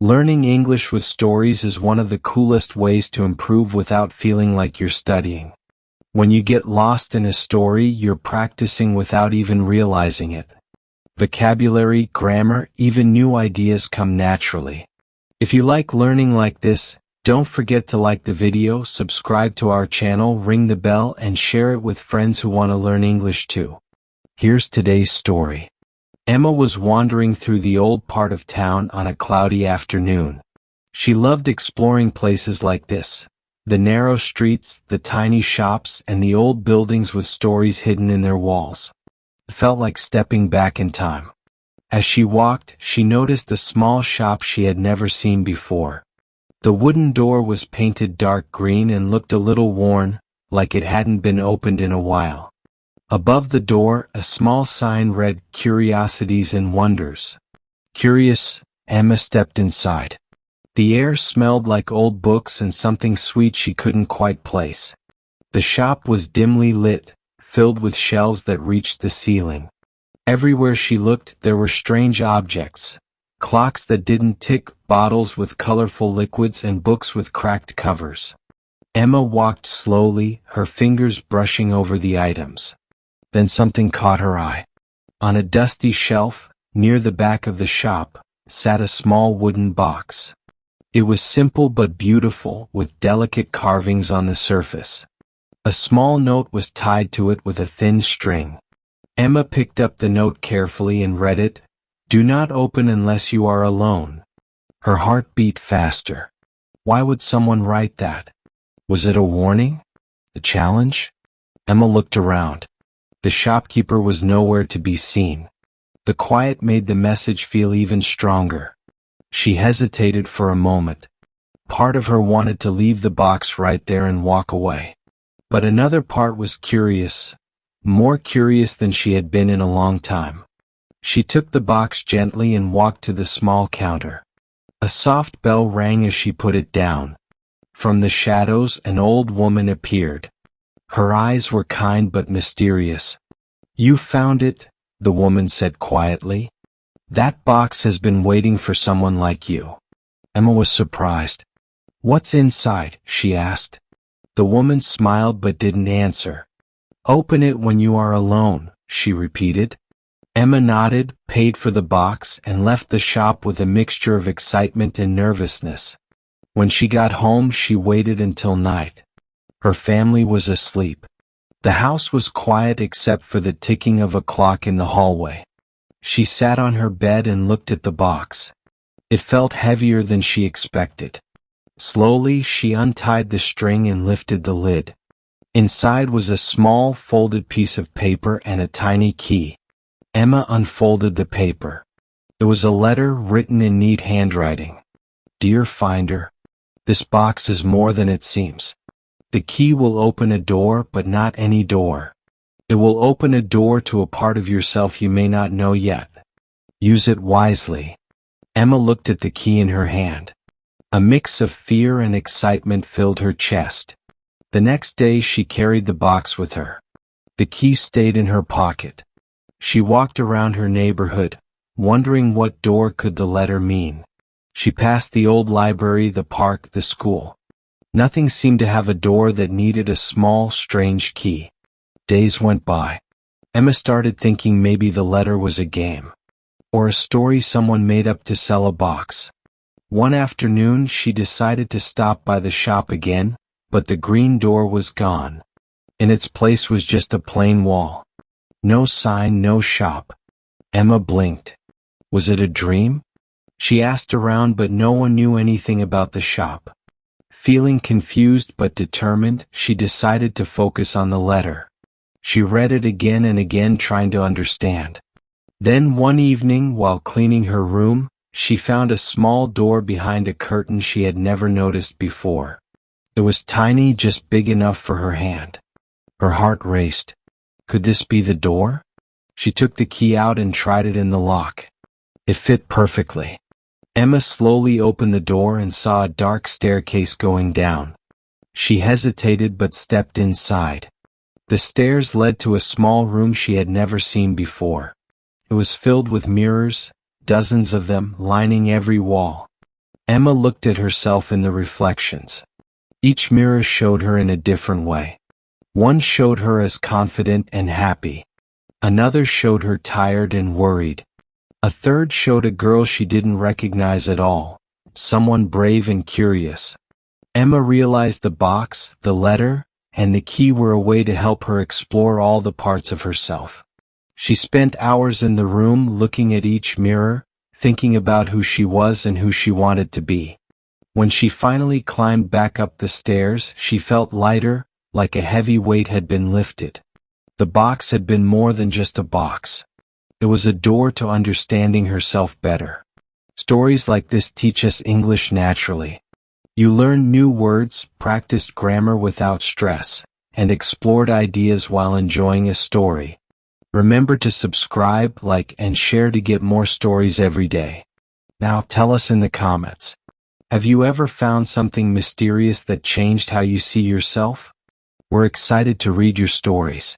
Learning English with stories is one of the coolest ways to improve without feeling like you're studying. When you get lost in a story, you're practicing without even realizing it. Vocabulary, grammar, even new ideas come naturally. If you like learning like this, don't forget to like the video, subscribe to our channel, ring the bell, and share it with friends who want to learn English too. Here's today's story. Emma was wandering through the old part of town on a cloudy afternoon. She loved exploring places like this. The narrow streets, the tiny shops, and the old buildings with stories hidden in their walls. It felt like stepping back in time. As she walked, she noticed a small shop she had never seen before. The wooden door was painted dark green and looked a little worn, like it hadn't been opened in a while. Above the door, a small sign read, "Curiosities and Wonders." Curious, Emma stepped inside. The air smelled like old books and something sweet she couldn't quite place. The shop was dimly lit, filled with shelves that reached the ceiling. Everywhere she looked, there were strange objects. Clocks that didn't tick, bottles with colorful liquids, and books with cracked covers. Emma walked slowly, her fingers brushing over the items. Then something caught her eye. On a dusty shelf, near the back of the shop, sat a small wooden box. It was simple but beautiful, with delicate carvings on the surface. A small note was tied to it with a thin string. Emma picked up the note carefully and read it. "Do not open unless you are alone." Her heart beat faster. Why would someone write that? Was it a warning? A challenge? Emma looked around. The shopkeeper was nowhere to be seen. The quiet made the message feel even stronger. She hesitated for a moment. Part of her wanted to leave the box right there and walk away. But another part was curious, more curious than she had been in a long time. She took the box gently and walked to the small counter. A soft bell rang as she put it down. From the shadows, an old woman appeared. Her eyes were kind but mysterious. "You found it," the woman said quietly. "That box has been waiting for someone like you." Emma was surprised. "What's inside?" she asked. The woman smiled but didn't answer. "Open it when you are alone," she repeated. Emma nodded, paid for the box, and left the shop with a mixture of excitement and nervousness. When she got home, she waited until night. Her family was asleep. The house was quiet except for the ticking of a clock in the hallway. She sat on her bed and looked at the box. It felt heavier than she expected. Slowly, she untied the string and lifted the lid. Inside was a small, folded piece of paper and a tiny key. Emma unfolded the paper. It was a letter written in neat handwriting. "Dear Finder, this box is more than it seems. The key will open a door, but not any door. It will open a door to a part of yourself you may not know yet. Use it wisely." Emma looked at the key in her hand. A mix of fear and excitement filled her chest. The next day she carried the box with her. The key stayed in her pocket. She walked around her neighborhood, wondering what door could the letter mean. She passed the old library, the park, the school. Nothing seemed to have a door that needed a small, strange key. Days went by. Emma started thinking maybe the letter was a game, or a story someone made up to sell a box. One afternoon she decided to stop by the shop again, but the green door was gone. In its place was just a plain wall. No sign, no shop. Emma blinked. Was it a dream? She asked around, but no one knew anything about the shop. Feeling confused but determined, she decided to focus on the letter. She read it again and again, trying to understand. Then one evening, while cleaning her room, she found a small door behind a curtain she had never noticed before. It was tiny, just big enough for her hand. Her heart raced. Could this be the door? She took the key out and tried it in the lock. It fit perfectly. Emma slowly opened the door and saw a dark staircase going down. She hesitated but stepped inside. The stairs led to a small room she had never seen before. It was filled with mirrors, dozens of them lining every wall. Emma looked at herself in the reflections. Each mirror showed her in a different way. One showed her as confident and happy. Another showed her tired and worried. A third showed a girl she didn't recognize at all, someone brave and curious. Emma realized the box, the letter, and the key were a way to help her explore all the parts of herself. She spent hours in the room looking at each mirror, thinking about who she was and who she wanted to be. When she finally climbed back up the stairs, she felt lighter, like a heavy weight had been lifted. The box had been more than just a box. It was a door to understanding herself better. Stories like this teach us English naturally. You learned new words, practiced grammar without stress, and explored ideas while enjoying a story. Remember to subscribe, like, and share to get more stories every day. Now tell us in the comments. Have you ever found something mysterious that changed how you see yourself? We're excited to read your stories.